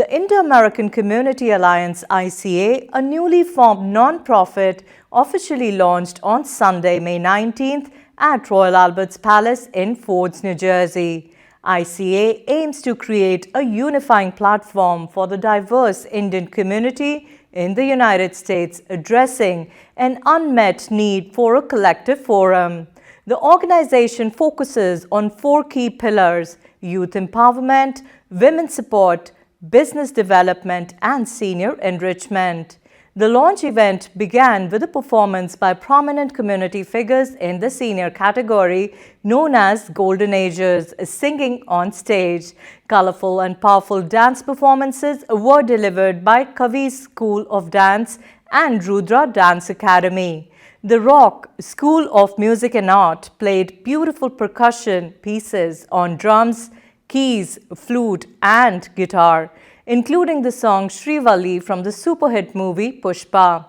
The Indo-American Community Alliance ICA, a newly formed non-profit, officially launched on Sunday, May 19th at Royal Albert's Palace in Fords, New Jersey. ICA aims to create a unifying platform for the diverse Indian community in the United States, addressing an unmet need for a collective forum. The organization focuses on 4 key pillars: youth empowerment, women support, business development, and senior enrichment. The launch event began with a performance by prominent community figures in the senior category known as Golden Ages, singing on stage. Colorful and powerful dance performances were delivered by Kavi's School of Dance and Rudra Dance Academy. The Rock School of Music and Art played beautiful percussion pieces on drums, keys, flute, and guitar, including the song Srivalli from the super-hit movie Pushpa.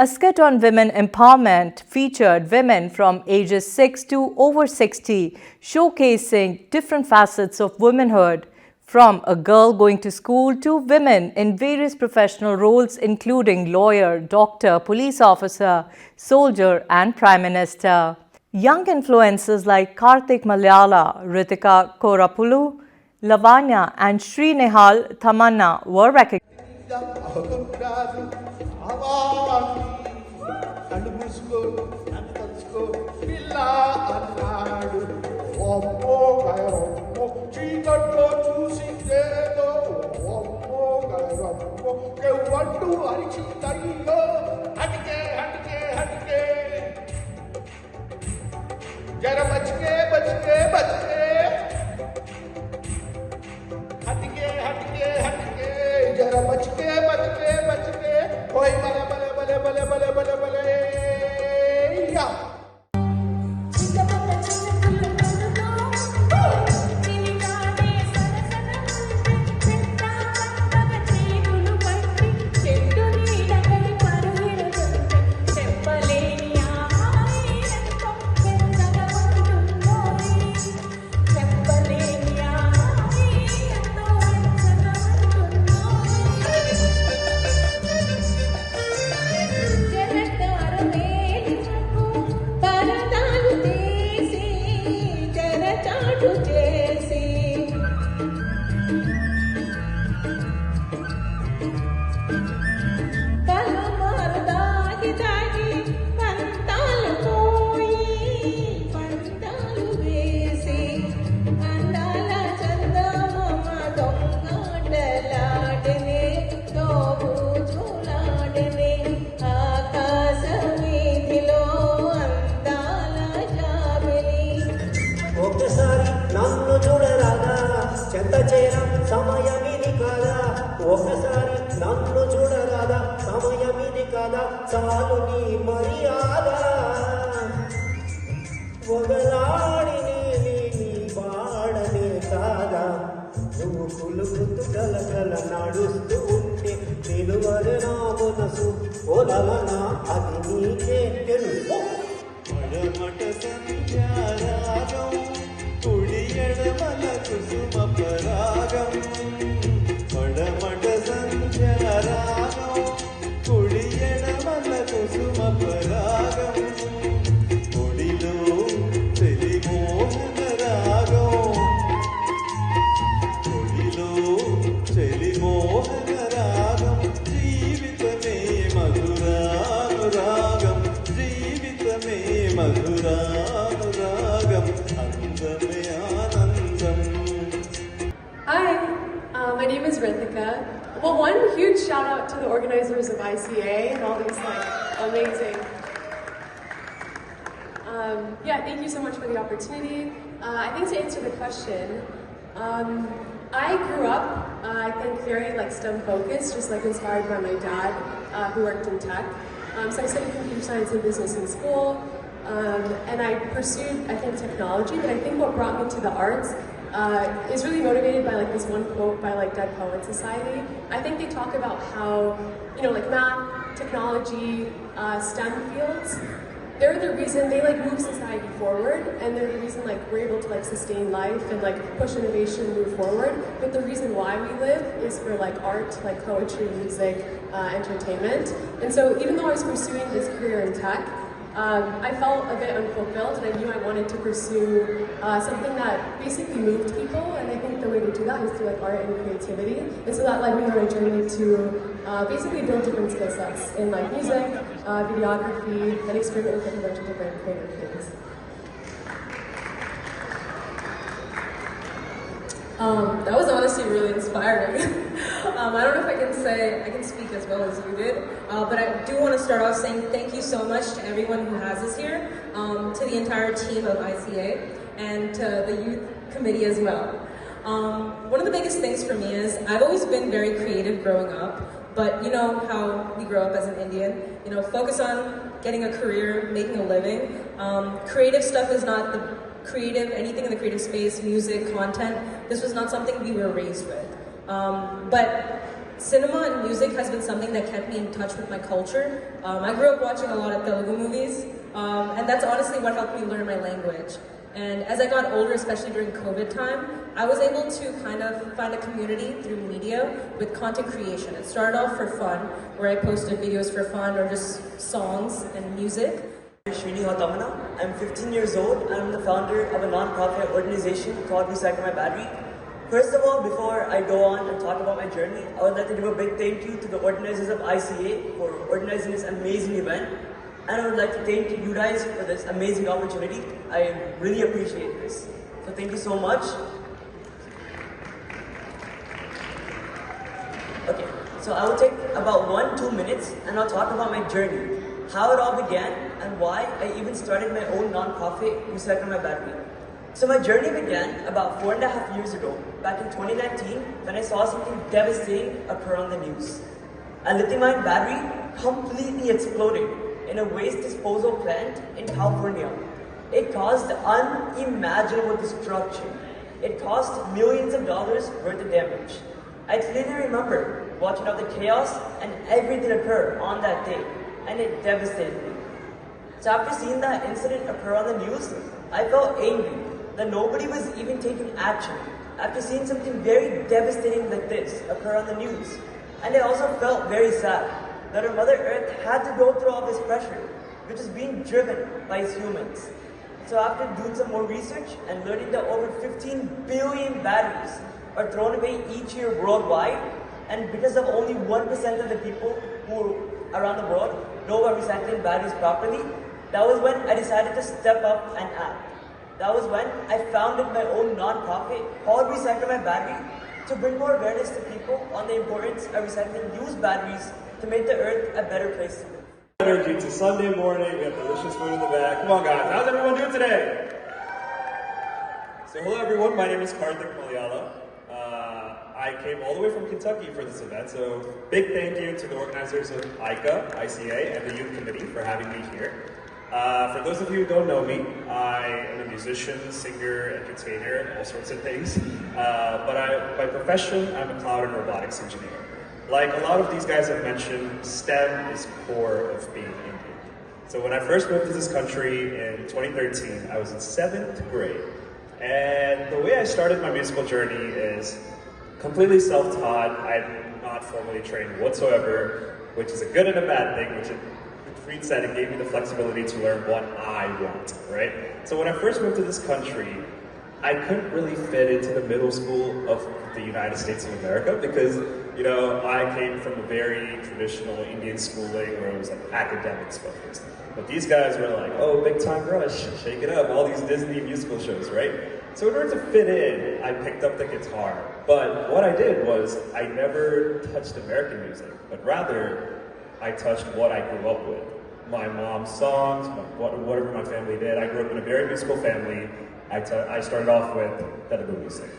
A skit on women empowerment featured women from ages 6 to over 60, showcasing different facets of womanhood, from a girl going to school to women in various professional roles including lawyer, doctor, police officer, soldier, and prime minister. Young influencers like Karthik Malayala, Ritika Korapulu, Lavanya, and Sri Nehal Tamanna were recognized. ఒకసారి నన్ను చూడరాదా సమయమిది కదా చాలు నీ మర్యాద ఒకనాడి నీ వాడనే కాదా నువ్వు కులుకుతూ గలగల నడుస్తూ ఉంటే నిలువరు నా మనసు ఓలలనా అది నీకే తెలుసు మడమట సంధ్యారాగం కుడి ఎడమల కుసుమ పరాగం మడమట సంధ్యారాగం కుడి ఎడమల కుసుమ పరాగం ఒడిలో చెలిమోహన రాగం ఒడిలో చెలిమోహన రాగం జీవితమే మధురానురాగం జీవితమే మధురానురాగం అందమే ఆనందం. Hi, my name is Ritika. Well, one huge shout out to the organizers of ICA and all these amazing. Thank you so much for the opportunity. I think to answer the question, I grew up, I think, very STEM focused, just inspired by my dad, who worked in tech. So I studied computer science and business in school, and I pursued, I think, technology. But I think what brought me to the arts is really motivated by this one quote by Dead Poets Society. I think they talk about how math, technology, STEM fields they're the reason they like move society forward, and they're the reason like we're able to like sustain life and like push innovation and move forward. But the reason why we live is for like art, like poetry, music, entertainment. And so even though I was pursuing this career in tech, I felt a bit unfulfilled, and I knew I wanted to pursue something that basically moved people, and I think the way to do that is through like art and creativity. And so that led me on a journey to basically build different skill sets in like music, videography, and experiment with a bunch of different creative things. That was honestly really inspiring. I don't know if I can speak as well as you did, but I do want to start off saying thank you so much to everyone who has us here, to the entire team of ICA, and to the youth committee as well. One of the biggest things for me is I've always been very creative growing up, but you know how we grow up as an Indian, you know, focus on getting a career, making a living. Creative stuff is not the anything in the creative space, music, content, this was not something we were raised with. But cinema and music has been something that kept me in touch with my culture. I grew up watching a lot of Telugu movies, and that's honestly what helped me learn my language. And as I got older, especially during COVID time, I was able to kind of find a community through media with content creation. It started off for fun, where I posted videos for fun or just songs and music. I'm 15 years old. I'm the founder of a non-profit organization called Recycle My Battery. First of all, before I go on and talk about my journey, I would like to give a big thank you to the organizers of ICA for organizing this amazing event. And I would like to thank you guys for this amazing opportunity. I really appreciate this. So thank you so much. Okay, so I will take about 1-2 minutes and I'll talk about my journey, how it all began, and why I even started my own non-profit, Recycle My Battery. So my journey began about 4.5 years ago, back in 2019, when I saw something devastating occur on the news. A lithium-ion battery completely exploded in a waste disposal plant in California. It caused unimaginable destruction. It cost millions of dollars worth of damage. I clearly remember watching all the chaos and everything occur on that day, and it devastated me. So after seeing that incident occur on the news, I felt angry that nobody was even taking action after seeing something very devastating like this occur on the news. And I also felt very sad that our Mother Earth had to go through all this pressure, which is being driven by us humans. So after doing some more research and learning that over 15 billion batteries are thrown away each year worldwide, and because of only 1% of the people who around the world know about recycling batteries properly, that was when I decided to step up and act. That was when I founded my own non-profit called Recycle My Battery to bring more awareness to people on the importance of recycling used batteries to make the earth a better place to live. Energy. It's a Sunday morning. We have delicious food in the back. Come on, guys. How's everyone doing today? So, hello, everyone. My name is Karthik Malayala. I came all the way from Kentucky for this event. So, big thank you to the organizers of ICA, and the Youth Committee for having me here. For those of you who don't know me, I am a musician, singer, entertainer, all sorts of things. But by profession, I'm a cloud and robotics engineer. Like a lot of these guys have mentioned, STEM is core of being Indian. So when I first moved to this country in 2013, I was in 7th grade. And the way I started my musical journey is completely self-taught. I'm not formally trained whatsoever, which is a good and a bad thing, which Reed said it gave me the flexibility to learn what I want, right? So when I first moved to this country, I couldn't really fit into the middle school of the United States of America because, you know, I came from a very traditional Indian schooling where it was like academics focused. But these guys were like, oh, Big Time Rush, shake it up, all these Disney musical shows, right? So in order to fit in, I picked up the guitar. But what I did was I never touched American music, but rather I touched what I grew up with. My mom's songs, whatever my family did. I grew up in a very musical family. I started off with Telugu music.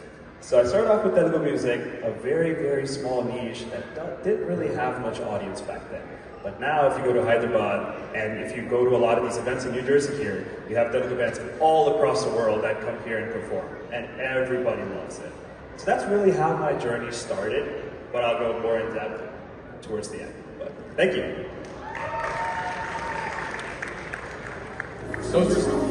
So I started off with Telugu music, a very, very small niche that didn't really have much audience back then. But now if you go to Hyderabad, and if you go to a lot of these events in New Jersey here, you have Telugu bands all across the world that come here and perform, and everybody loves it. So that's really how my journey started, but I'll go more in depth towards the end. But thank you. Those are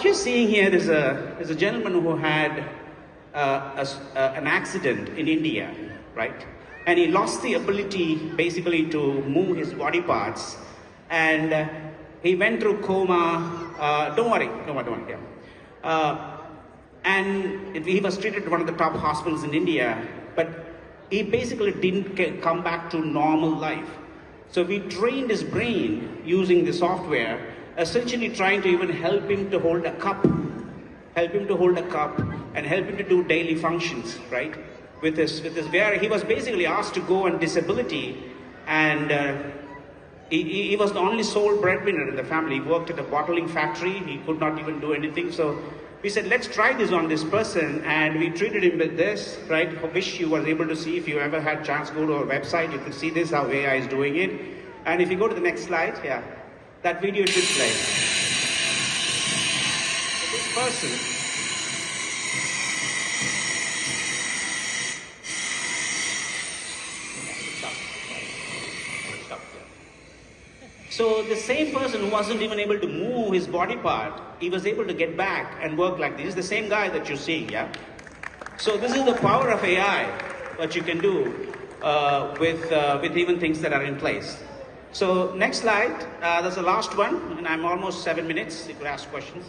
you're seeing here is a gentleman who had an accident in India, right? And he lost the ability basically to move his body parts, and he went through coma. Don't worry. Yeah. And he was treated at one of the top hospitals in India, but he basically didn't come back to normal life. So we trained his brain using the software, essentially trying to even help him to hold a cup, and help him to do daily functions, right? With this where he was basically asked to go on disability, and he was the only sole breadwinner in the family. He worked at a bottling factory. He could not even do anything. So we said, let's try this on this person, and we treated him with this, right? I wish you were able to see. If you ever had chance, go to our website. You could see this, how AI is doing it. And if you go to the next slide, yeah, that video should play. So this person. So the same person who wasn't even able to move his body part, he was able to get back and work like this. The same guy that you're seeing, yeah? So this is the power of AI, what you can do with even things that are in place. So next slide, that's the last one, and I'm almost 7 minutes, you could ask questions.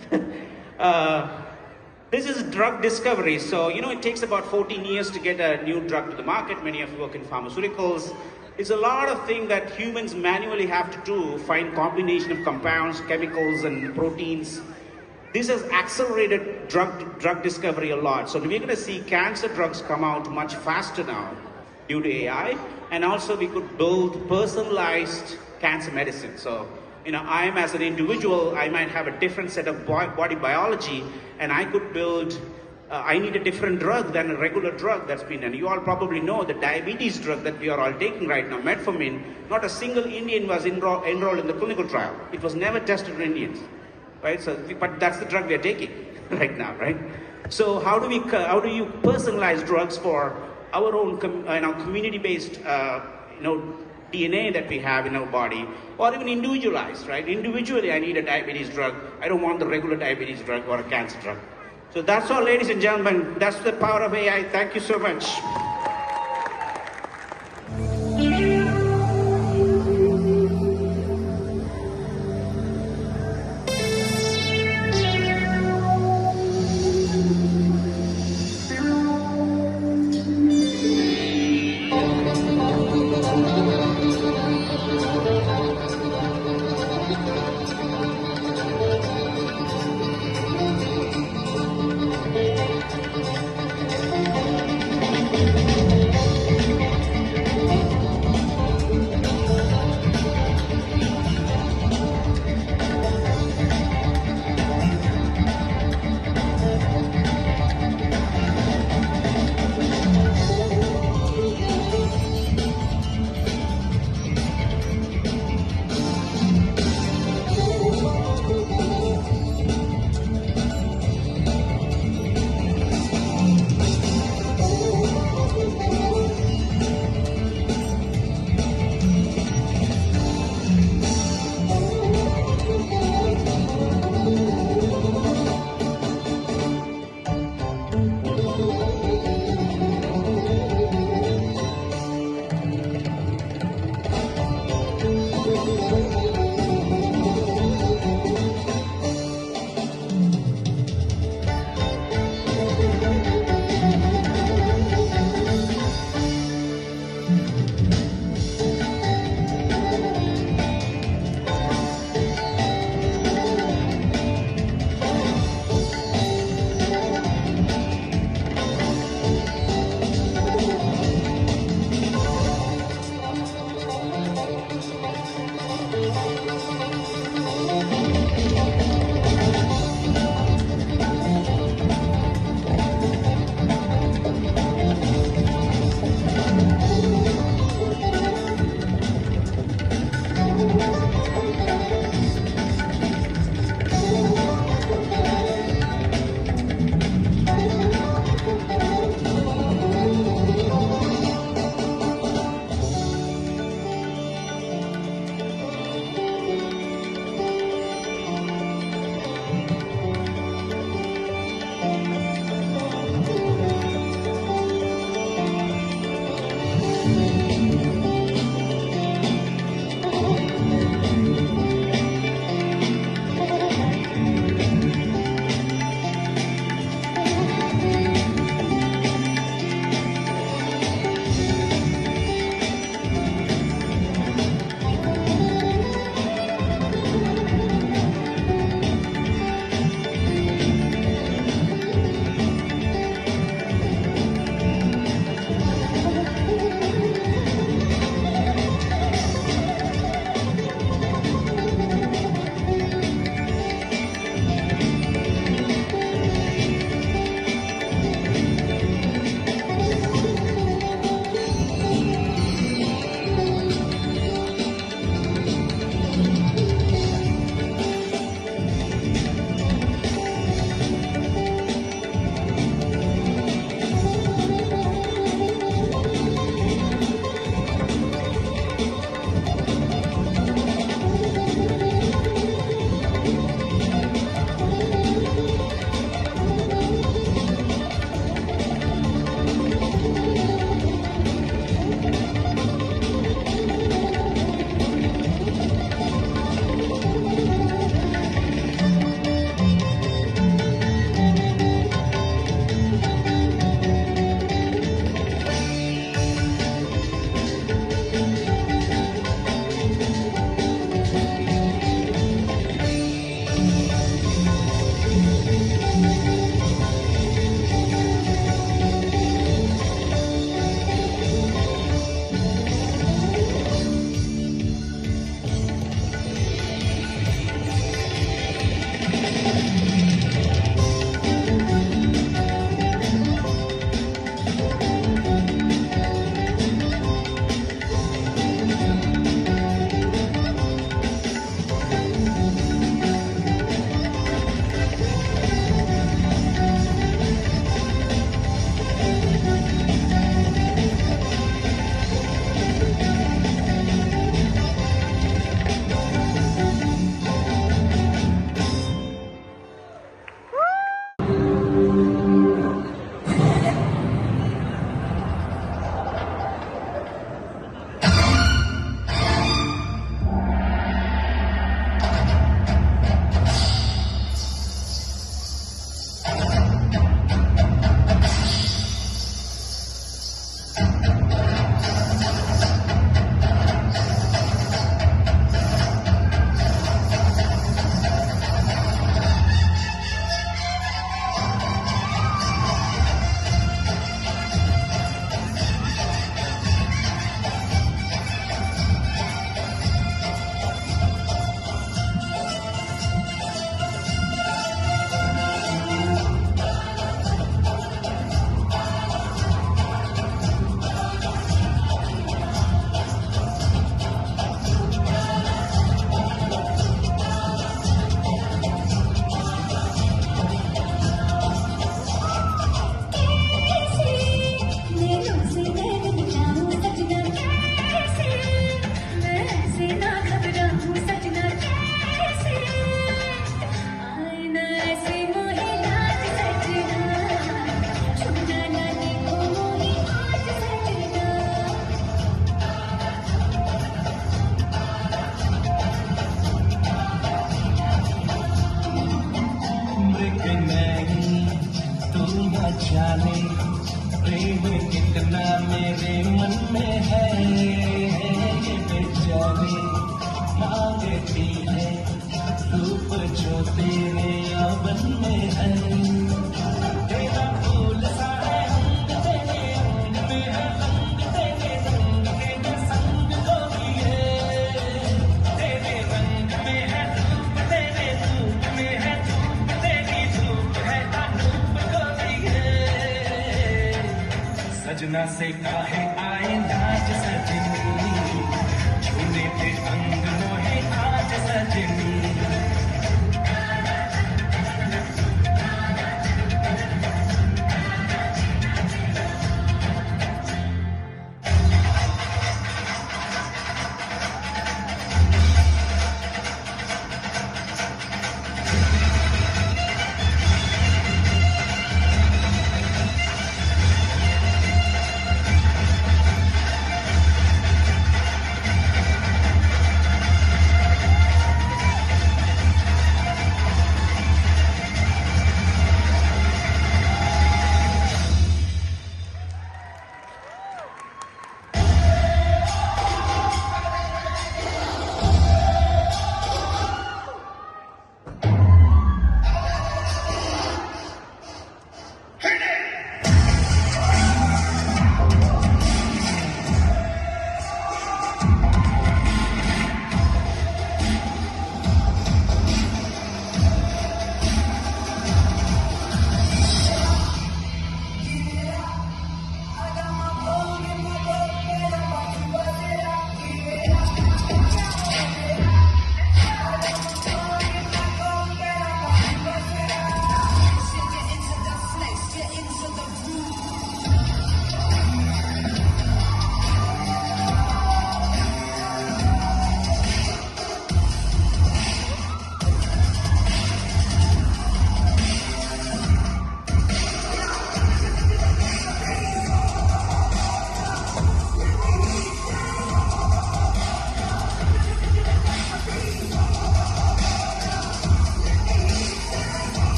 This is drug discovery. So, it takes about 14 years to get a new drug to the market. Many of you work in pharmaceuticals. It's a lot of things that humans manually have to do, find combination of compounds, chemicals, and proteins. This has accelerated drug discovery a lot. So we're going to see cancer drugs come out much faster now due to AI. And also we could build personalized cancer medicine. So, I'm as an individual, I might have a different set of body biology, and I could build I need a different drug than a regular drug that's been, and you all probably know the diabetes drug that we are all taking right now, metformin, not a single Indian was enrolled in the clinical trial. It was never tested on Indians, right? So, but that's the drug we are taking right now, right? So how do you personalize drugs for our own community-based, DNA that we have in our body, or even individualized, right? Individually, I need a diabetes drug. I don't want the regular diabetes drug or a cancer drug. So that's all, ladies and gentlemen. That's the power of AI. Thank you so much. से काहे आए नाच सजनी छूने पे अंग मोहे आज सजनी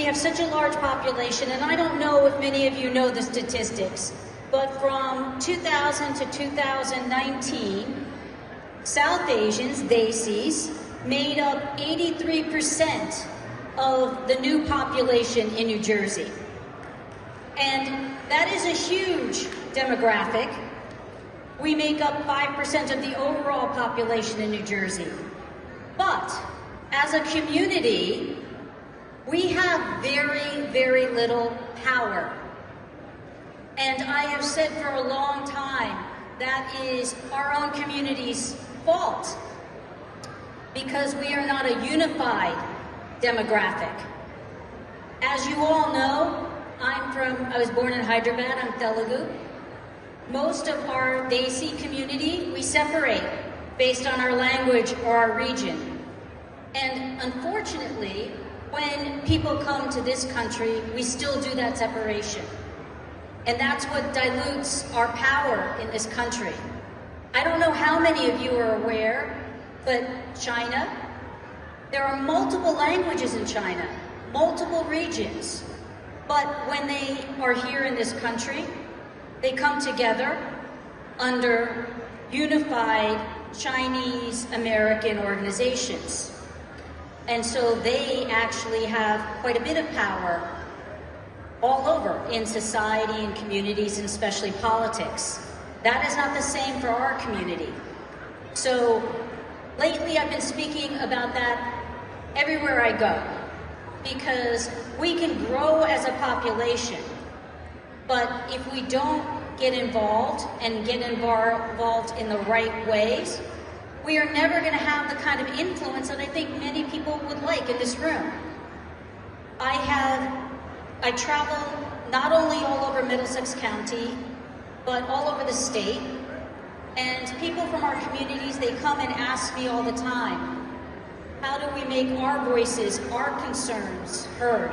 we have such a large population, and I don't know if many of you know the statistics, but from 2000 to 2019, South Asians, Desis, made up 83% of the new population in New Jersey. And that is a huge demographic. We make up 5% of the overall population in New Jersey. But as a community, we have very, very little power. And I have said for a long time, that is our own community's fault, because we are not a unified demographic. As you all know, I was born in Hyderabad, I'm Telugu. Most of our Desi community, we separate based on our language or our region. And unfortunately, when people come to this country, we still do that separation. And that's what dilutes our power in this country. I don't know how many of you are aware, but China, there are multiple languages in China, multiple regions. But when they are here in this country, they come together under unified Chinese-American organizations. And so they actually have quite a bit of power all over in society and communities, and especially politics. That is not the same for our community. So lately I've been speaking about that everywhere I go, because we can grow as a population, but if we don't get involved and get involved in the right ways, we are never going to have the kind of influence that I think many people would like in this room. I travel not only all over Middlesex County, but all over the state, and people from our communities, they come and ask me all the time, how do we make our voices, our concerns heard?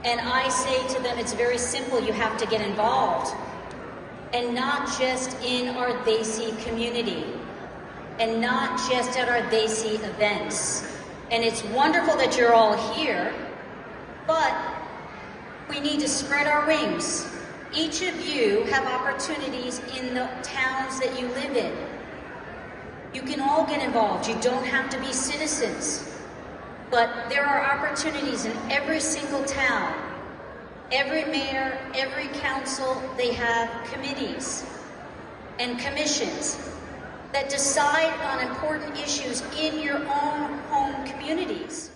And I say to them, it's very simple, you have to get involved. And not just in our Desi community, and not just at our Desi events. And it's wonderful that you're all here, but we need to spread our wings. Each of you have opportunities in the towns that you live in. You can all get involved. You don't have to be citizens. But there are opportunities in every single town. Every mayor, every council, they have committees and commissions that decide on important issues in your own home communities.